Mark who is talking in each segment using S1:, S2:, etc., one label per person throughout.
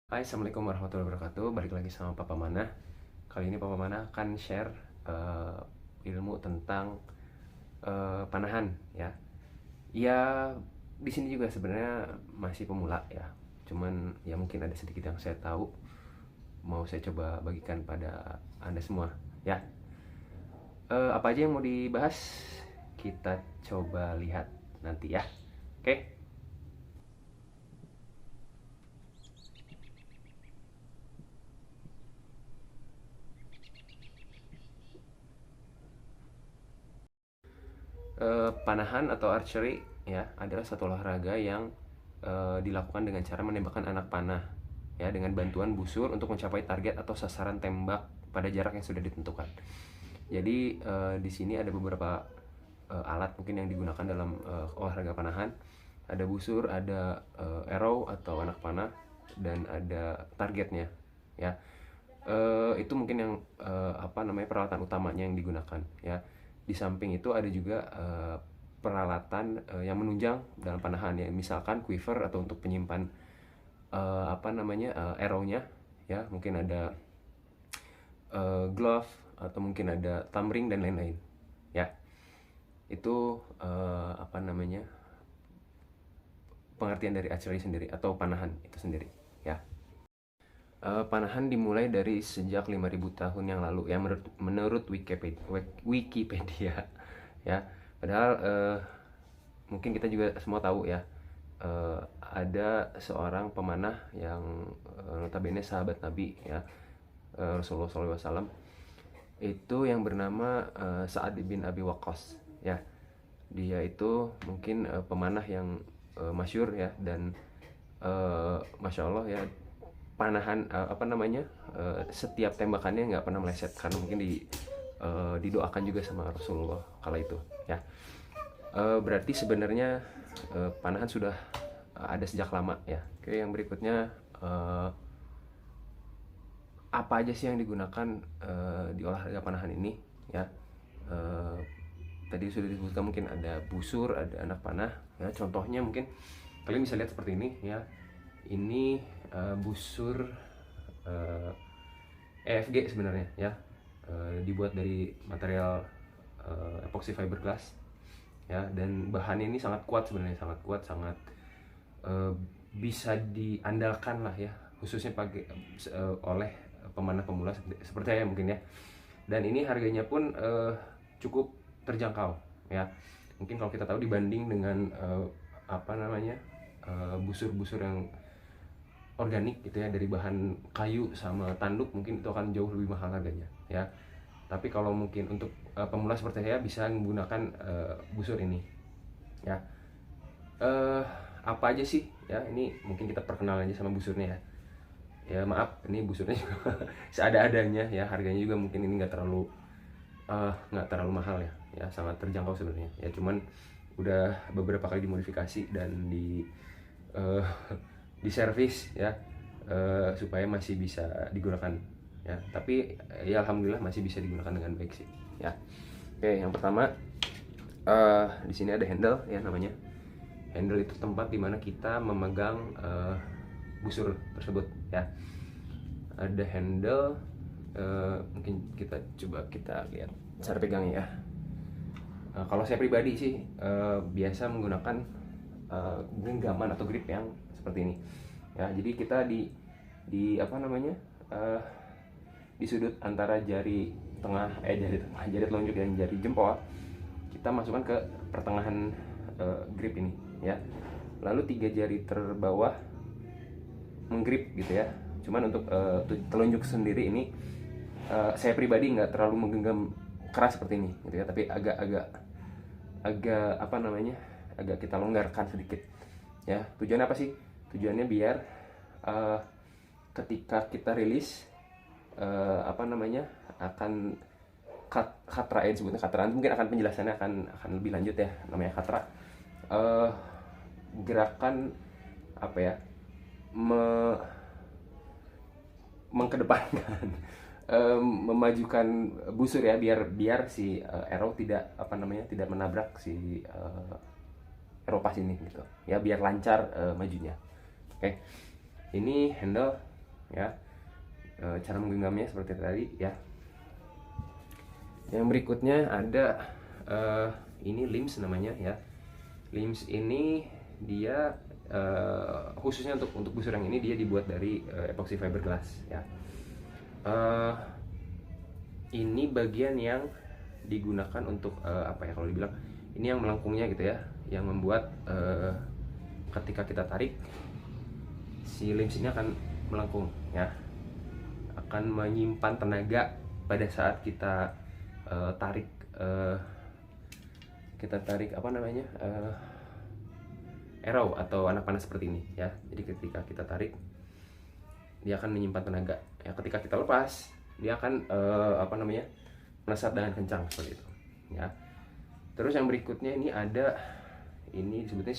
S1: Hai, assalamualaikum warahmatullahi wabarakatuh. Balik lagi sama Papa Mana. Kali ini Papa Mana akan share ilmu tentang panahan ya. Ya, di sini juga sebenarnya masih pemula ya. Cuman ya mungkin ada sedikit yang saya tahu. Mau saya coba bagikan pada Anda semua ya. Apa aja yang mau dibahas? Kita coba lihat nanti ya. Oke? Panahan atau archery ya adalah satu olahraga yang dilakukan dengan cara menembakkan anak panah ya dengan bantuan busur untuk mencapai target atau sasaran tembak pada jarak yang sudah ditentukan. Jadi di sini ada beberapa alat mungkin yang digunakan dalam olahraga panahan. Ada busur, ada arrow atau anak panah, dan ada targetnya ya. Itu mungkin yang peralatan utamanya yang digunakan ya. Di samping itu ada juga peralatan yang menunjang dalam panahan ya, misalkan quiver atau untuk penyimpan arrow-nya ya, mungkin ada glove atau mungkin ada thumb ring dan lain-lain ya. Itu pengertian dari archery sendiri atau panahan itu sendiri ya. Panahan dimulai dari sejak 5.000 tahun yang lalu ya, menurut Wikipedia ya. Padahal mungkin kita juga semua tahu ya, ada seorang pemanah yang notabene sahabat Nabi ya, Rasulullah SAW, itu yang bernama Sa'ad bin Abi Waqqas ya. Dia itu mungkin pemanah yang masyhur ya, dan Masya Allah ya, panahan setiap tembakannya nggak pernah meleset karena mungkin didoakan juga sama Rasulullah kala itu ya. Berarti sebenarnya panahan sudah ada sejak lama ya. Oke, yang berikutnya, apa aja sih yang digunakan di olahraga panahan ini ya. Tadi sudah disebutkan, mungkin ada busur, ada anak panah ya. Contohnya mungkin kalian bisa lihat seperti ini ya. Ini busur EFG sebenarnya ya, dibuat dari material epoxy fiberglass ya, dan bahan ini sangat kuat sebenarnya, sangat kuat, sangat bisa diandalkan lah ya, khususnya oleh pemanah pemula seperti saya mungkin ya. Dan ini harganya pun cukup terjangkau ya. Mungkin kalau kita tahu dibanding dengan busur-busur yang organik gitu ya, dari bahan kayu sama tanduk, mungkin itu akan jauh lebih mahal harganya ya. Tapi kalau mungkin untuk pemula seperti saya bisa menggunakan busur ini ya. Apa aja sih ya, ini mungkin kita perkenalan aja sama busurnya ya. Ya maaf, ini busurnya juga seada-adanya ya. Harganya juga mungkin ini nggak terlalu mahal ya, ya sangat terjangkau sebenarnya ya. Cuman udah beberapa kali dimodifikasi dan di servis ya, supaya masih bisa digunakan ya. Tapi ya alhamdulillah masih bisa digunakan dengan baik sih ya. Oke, yang pertama, di sini ada handle ya namanya. Handle itu tempat dimana kita memegang busur tersebut ya. Ada handle, mungkin kita lihat cara pegangnya ya. Kalau saya pribadi sih biasa menggunakan genggaman atau grip yang seperti ini ya. Jadi kita di sudut antara jari telunjuk dan jari jempol, kita masukkan ke pertengahan grip ini ya. Lalu 3 jari terbawah menggrip gitu ya. Cuman untuk telunjuk sendiri ini, saya pribadi nggak terlalu menggenggam keras seperti ini gitu ya, tapi agak kita longgarkan sedikit ya. Tujuannya apa sih? Tujuannya biar ketika kita rilis akan katra ya, disebutnya katra. Mungkin akan penjelasannya akan lebih lanjut ya, namanya katra. Gerakan mengkedepankan memajukan busur ya, biar si arrow tidak menabrak si arrow pas ini gitu ya, biar lancar majunya. Oke. Ini handle ya. Cara menggenggamnya seperti tadi ya. Yang berikutnya ada ini limbs namanya ya. Limbs ini dia khususnya untuk busur yang ini dia dibuat dari epoxy fiberglass ya. Ini bagian yang digunakan untuk apa ya, kalau dibilang ini yang melengkungnya gitu ya, yang membuat ketika kita tarik si limbs ini akan melengkung ya, akan menyimpan tenaga pada saat kita tarik apa namanya arrow atau anak panah seperti ini ya. Jadi ketika kita tarik dia akan menyimpan tenaga ya, ketika kita lepas dia akan apa namanya melesat dengan kencang seperti itu ya. Terus yang berikutnya ini ada, ini disebutnya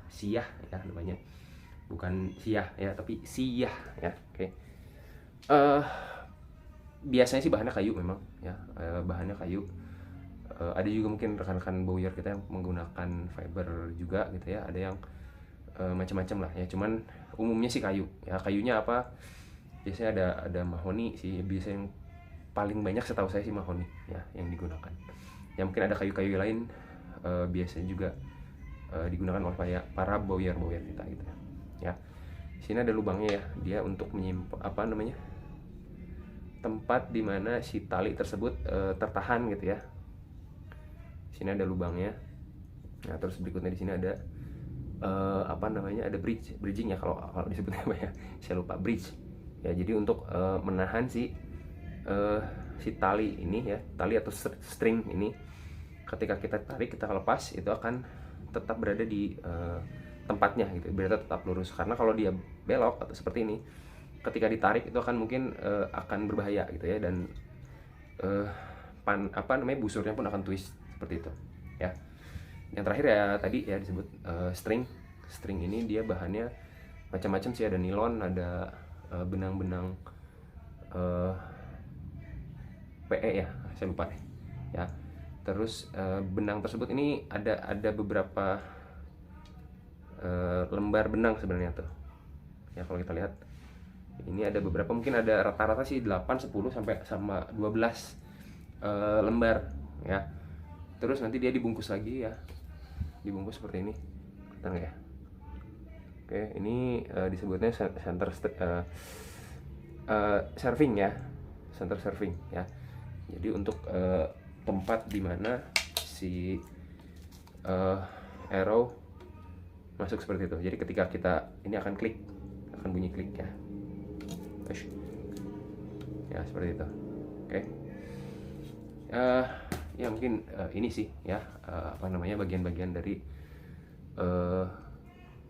S1: siyah ya namanya, bukan siyah ya tapi siyah ya. Oke. Biasanya sih bahannya kayu memang ya, bahannya kayu. Ada juga mungkin rekan-rekan bowyer kita yang menggunakan fiber juga gitu ya, ada yang macam-macam lah ya, cuman umumnya sih kayu ya. Kayunya apa, biasanya ada mahoni sih, biasanya yang paling banyak setahu saya sih mahoni ya yang digunakan ya. Mungkin ada kayu-kayu lain biasanya juga digunakan oleh para bowyer kita gitu ya. Di sini ada lubangnya ya, dia untuk menyimpan apa namanya, tempat dimana si tali tersebut tertahan gitu ya. Di sini ada lubangnya. Nah terus berikutnya di sini ada apa namanya, ada bridging ya, kalau disebutnya apa ya, saya lupa, bridge ya. Jadi untuk menahan si tali ini ya, tali atau string ini, ketika kita tarik kita lepas itu akan tetap berada di tempatnya gitu, berada tetap lurus. Karena kalau dia belok atau seperti ini, ketika ditarik itu akan mungkin akan berbahaya gitu ya, dan apa namanya, busurnya pun akan twist seperti itu ya. Yang terakhir ya tadi ya disebut string ini dia bahannya macam-macam sih, ada nilon, ada benang-benang PE ya, saya lupa deh ya. Terus benang tersebut ini ada beberapa lembar benang sebenarnya tuh ya. Kalau kita lihat ini ada beberapa, mungkin ada rata-rata sih 8, 10 sampai sama 12 lembar ya. Terus nanti dia dibungkus lagi ya, dibungkus seperti ini, kelihatan nggak ya? Oke, ini disebutnya center serving ya, center serving ya. Jadi untuk tempat dimana si arrow masuk seperti itu. Jadi ketika kita ini akan klik, akan bunyi klik ya. Ya seperti itu. Oke. Ya mungkin ini sih ya apa namanya, bagian-bagian dari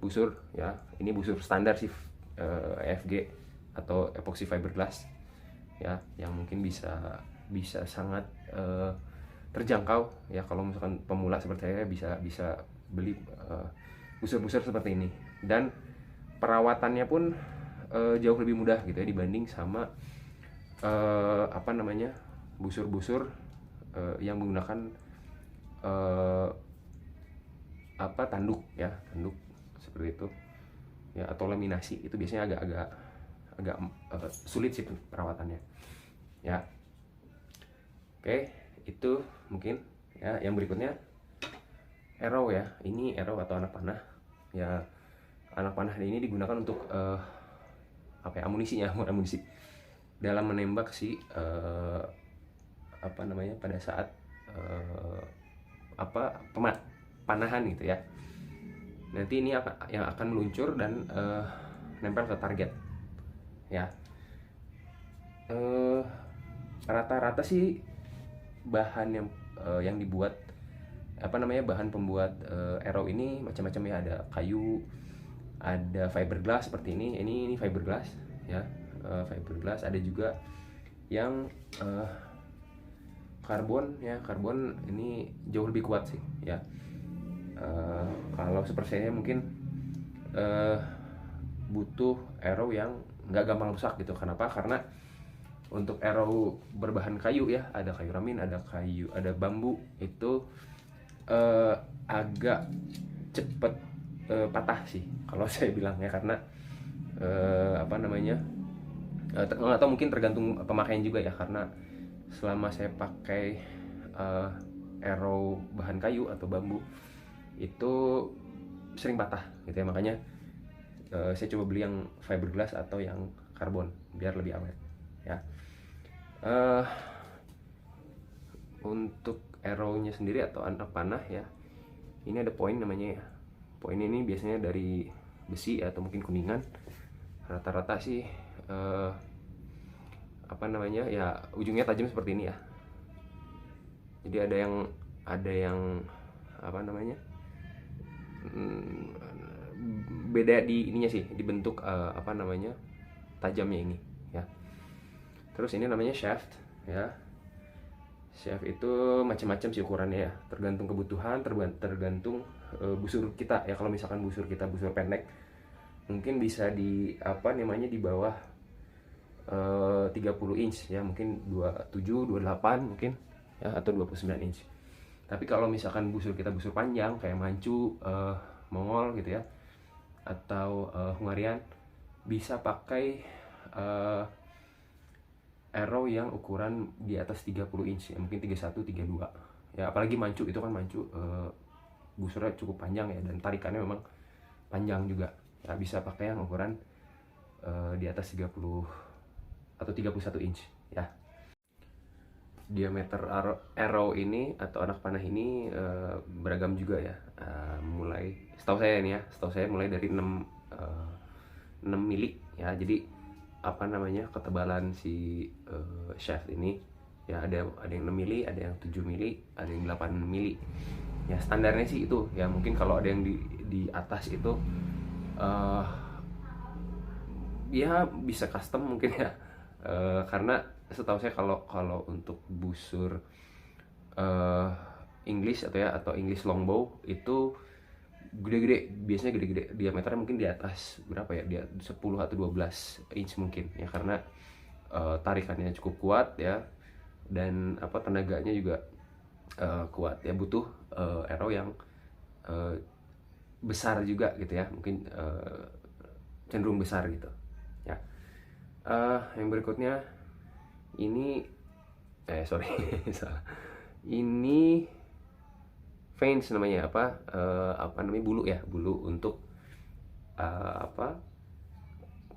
S1: busur ya. Ini busur standar sih EFG atau epoxy fiberglass ya, yang mungkin bisa sangat terjangkau ya. Kalau misalkan pemula seperti saya bisa beli busur-busur seperti ini, dan perawatannya pun jauh lebih mudah gitu ya dibanding sama apa namanya, busur-busur yang menggunakan apa, tanduk ya, tanduk seperti itu ya, atau laminasi. Itu biasanya agak sulit sih perawatannya ya. Oke, itu mungkin ya. Yang berikutnya arrow ya. Ini arrow atau anak panah ya. Anak panah ini digunakan untuk apa ya, amunisinya, amunisi dalam menembak si apa namanya, pada saat apa, panahan gitu ya. Nanti ini yang akan meluncur dan nempel ke target ya. Rata-rata sih bahan yang dibuat apa namanya, bahan pembuat arrow ini macam-macam ya. Ada kayu, ada fiberglass seperti ini fiberglass ya, fiberglass. Ada juga yang karbon ya. Karbon ini jauh lebih kuat sih ya. Kalau seperti saya mungkin butuh arrow yang nggak gampang rusak gitu. Kenapa? Karena untuk arrow berbahan kayu ya, ada kayu ramin, ada bambu, itu agak cepet patah sih kalau saya bilang ya. Karena apa namanya, atau mungkin tergantung pemakaian juga ya, karena selama saya pakai arrow bahan kayu atau bambu itu sering patah gitu ya, makanya saya coba beli yang fiberglass atau yang karbon biar lebih awet ya. Untuk arrow-nya sendiri atau anak panah ya, ini ada poin namanya ya. Poin ini biasanya dari besi atau mungkin kuningan. Rata-rata sih apa namanya ya, ujungnya tajam seperti ini ya. Jadi ada yang apa namanya, beda di ininya sih, di bentuk apa namanya, tajamnya ini ya. Terus ini namanya shaft ya. Shaft itu macam-macam sih ukurannya ya, tergantung kebutuhan, tergantung busur kita ya. Kalau misalkan busur kita busur pendek, mungkin bisa di apa namanya, di bawah 30 inch ya, mungkin 27, 28 mungkin ya, atau 29 inch. Tapi kalau misalkan busur kita busur panjang kayak Manchu, Mongol gitu ya, atau Hungarian, bisa pakai arrow yang ukuran di atas 30 inch ya, mungkin 31, 32 ya. Apalagi Manchu itu kan, Manchu busurnya cukup panjang ya, dan tarikannya memang panjang juga ya. Bisa pakai yang ukuran di atas 30 atau 31 inch ya. Diameter arrow ini atau anak panah ini beragam juga ya. Mulai setahu saya ini ya, setahu saya mulai dari 6 mili ya. Jadi apa namanya, ketebalan si shaft ini ya, ada yang 6 mili, ada yang 7 mili, ada yang 8 mili ya. Standarnya sih itu ya. Mungkin kalau ada yang di atas itu ya bisa custom mungkin ya. Karena setahu saya kalau untuk busur English atau English longbow itu gede-gede, biasanya gede-gede, diameternya mungkin di atas berapa ya, dia 10 atau 12 inch mungkin ya, karena tarikannya cukup kuat ya, dan apa, tenaganya juga kuat ya. Butuh arrow yang besar juga gitu ya, mungkin cenderung besar gitu ya. Yang berikutnya ini sorry salah. Ini fans namanya, apa namanya, bulu ya, bulu untuk apa,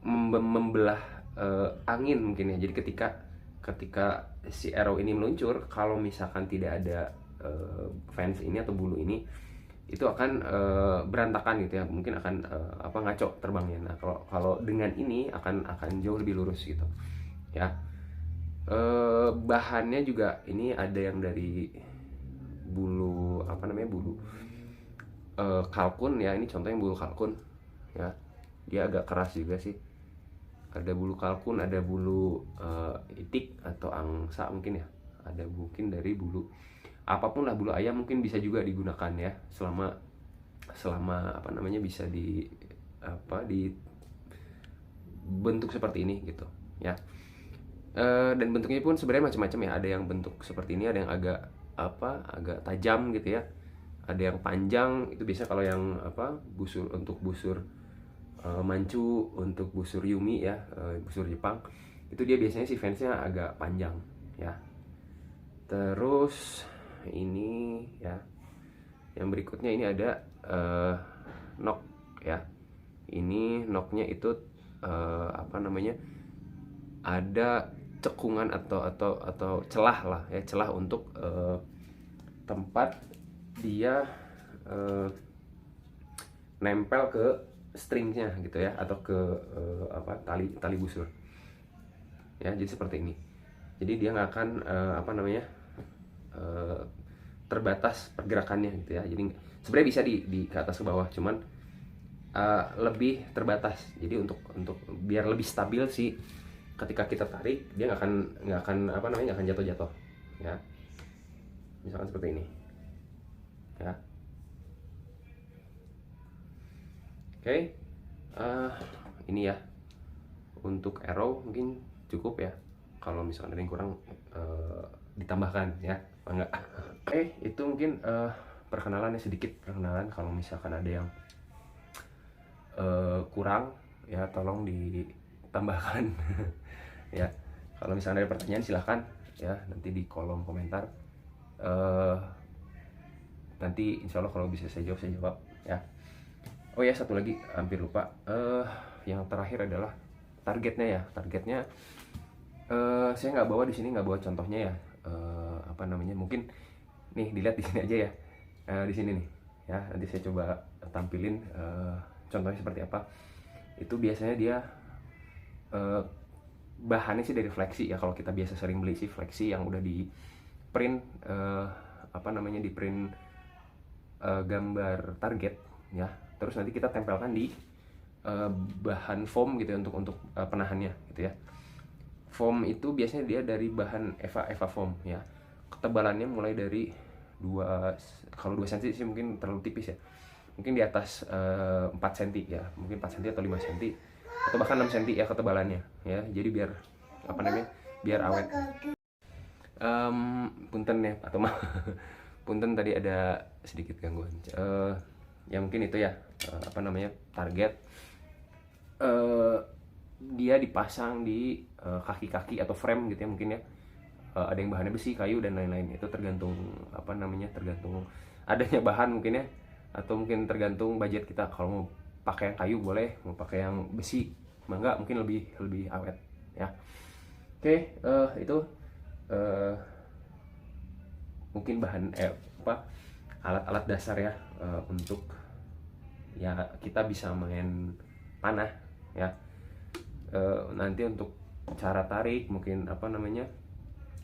S1: membelah angin mungkin ya. Jadi ketika si arrow ini meluncur, kalau misalkan tidak ada fans ini atau bulu ini, itu akan berantakan gitu ya, mungkin akan apa, ngaco terbangnya. Nah kalau dengan ini akan jauh lebih lurus gitu ya. Bahannya juga ini ada yang dari bulu apa namanya, bulu kalkun ya. Ini contohnya bulu kalkun ya, dia agak keras juga sih. Ada bulu kalkun, ada bulu itik atau angsa mungkin ya, ada mungkin dari bulu apapun lah, bulu ayam mungkin bisa juga digunakan ya, selama apa namanya, bisa di bentuk seperti ini gitu ya. Dan bentuknya pun sebenarnya macam-macam ya. Ada yang bentuk seperti ini, ada yang agak tajam gitu ya, ada yang panjang. Itu biasanya kalau yang busur, untuk busur Manchu, untuk busur Yumi ya, busur Jepang, itu dia biasanya si fansnya agak panjang ya. Terus ini ya, yang berikutnya ini ada knock ya. Ini knocknya itu apa namanya, ada cekungan atau celah lah ya, celah untuk tempat dia nempel ke stringnya gitu ya, atau ke tali busur ya. Jadi seperti ini. Jadi dia nggak akan apa namanya, terbatas pergerakannya gitu ya. Jadi sebenarnya bisa di ke atas ke bawah, cuman lebih terbatas. Jadi untuk biar lebih stabil sih, ketika kita tarik dia nggak akan apa namanya, nggak akan jatuh ya. Misalkan seperti ini ya. Oke. Ini ya untuk arrow mungkin cukup ya. Kalau misalkan ada yang kurang ditambahkan ya, apa enggak. Oke, itu mungkin perkenalan ya, sedikit perkenalan. Kalau misalkan ada yang kurang ya, tolong tambahkan. Ya, kalau misalnya ada pertanyaan silahkan ya, nanti di kolom komentar. Nanti insya Allah kalau bisa saya jawab ya. Oh ya, satu lagi hampir lupa, yang terakhir adalah targetnya ya. Targetnya saya nggak bawa di sini, nggak bawa contohnya ya. Apa namanya, mungkin nih dilihat di sini aja ya. Di sini nih ya, nanti saya coba tampilin contohnya seperti apa. Itu biasanya dia bahannya sih dari Flexi ya. Kalau kita biasa sering beli sih Flexi yang udah di print, apa namanya, di print gambar target ya, terus nanti kita tempelkan di bahan foam gitu ya, untuk penahannya gitu ya. Foam itu biasanya dia dari bahan Eva foam ya. Ketebalannya mulai dari 2 cm sih mungkin terlalu tipis ya, mungkin di atas 4 cm ya, mungkin 4 cm atau 5 cm atau bahkan 6 cm ya ketebalannya ya. Jadi biar apa namanya, biar awet. Punten ya, atau mah punten tadi ada sedikit gangguan. Ya mungkin itu ya, apa namanya, target. Dia dipasang di kaki-kaki atau frame gitu ya mungkin ya. Ada yang bahannya besi, kayu dan lain-lain. Itu tergantung apa namanya, tergantung adanya bahan mungkin ya, atau mungkin tergantung budget kita. Kalau mau pakai yang kayu boleh, mau pakai yang besi mangga, mungkin lebih awet ya. Oke, itu mungkin bahan alat-alat dasar ya, untuk ya kita bisa main panah ya. Nanti untuk cara tarik, mungkin apa namanya,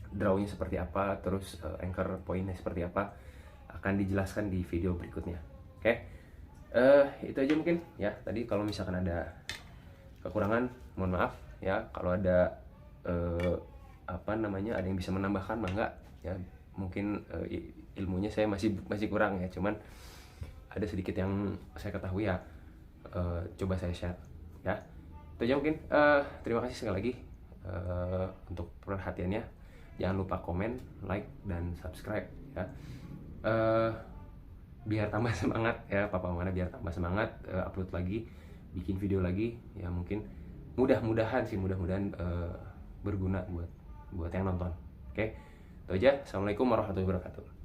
S1: drawnya seperti apa, terus anchor pointnya seperti apa, akan dijelaskan di video berikutnya. Oke, itu aja mungkin ya. Tadi kalau misalkan ada kekurangan mohon maaf ya. Kalau ada apa namanya, ada yang bisa menambahkan mangga ya. Mungkin ilmunya saya masih kurang ya, cuman ada sedikit yang saya ketahui ya, coba saya share ya. Itu aja mungkin. Terima kasih sekali lagi untuk perhatiannya. Jangan lupa komen, like, dan subscribe ya. Biar tambah semangat ya, Papa Mana, biar tambah semangat upload lagi, bikin video lagi ya. Mungkin mudah-mudahan berguna buat yang nonton. Oke, itu aja. Assalamualaikum warahmatullahi wabarakatuh.